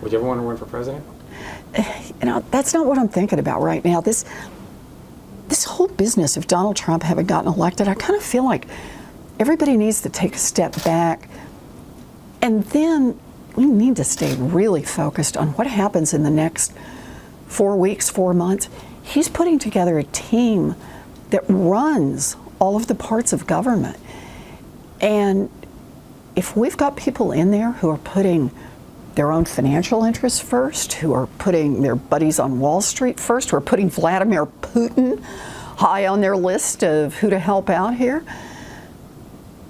Would you ever want to run for president? That's not what I'm thinking about right now. This whole business of Donald Trump having gotten elected, I kind of feel like everybody needs to take a step back, and then we need to stay really focused on what happens in the next 4 weeks, 4 months. He's putting together a team that runs all of the parts of government. And if we've got people in there who are putting their own financial interests first, who are putting their buddies on Wall Street first, who are putting Vladimir Putin high on their list of who to help out here,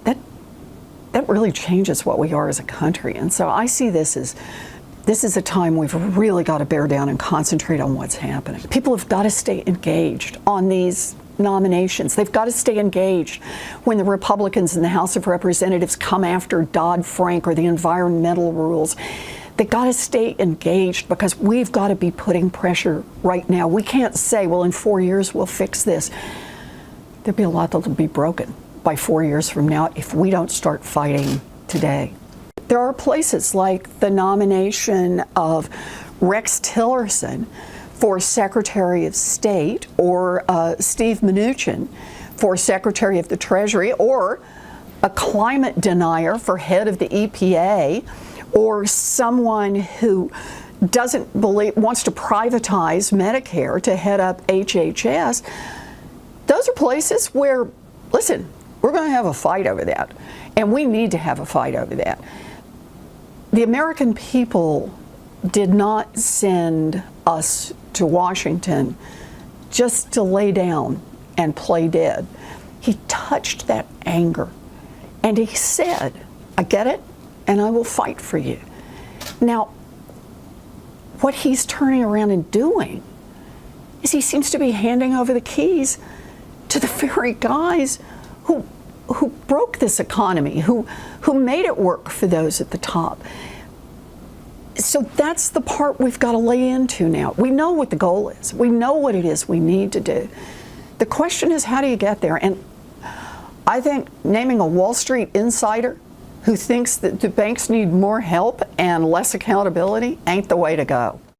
that really changes what we are as a country. And so I see this is a time we've really got to bear down and concentrate on what's happening. People have got to stay engaged on these nominations. They've got to stay engaged when the Republicans in the House of Representatives come after Dodd-Frank or the environmental rules. They've got to stay engaged because we've got to be putting pressure right now. We can't say, well, in 4 years we'll fix this. There'll be a lot that'll be broken by 4 years from now if we don't start fighting today. There are places like the nomination of Rex Tillerson for Secretary of State, or Steve Mnuchin for Secretary of the Treasury, or a climate denier for head of the EPA, or someone who wants to privatize Medicare to head up HHS. Those are places where, listen, we're going to have a fight over that, and we need to have a fight over that. The American people did not send us to Washington just to lay down and play dead. He touched that anger, and he said, I get it, and I will fight for you. Now, what he's turning around and doing is he seems to be handing over the keys to the very guys who broke this economy, who made it work for those at the top. So that's the part we've got to lay into now. We know what the goal is. We know what it is we need to do. The question is, how do you get there? And I think naming a Wall Street insider who thinks that the banks need more help and less accountability ain't the way to go.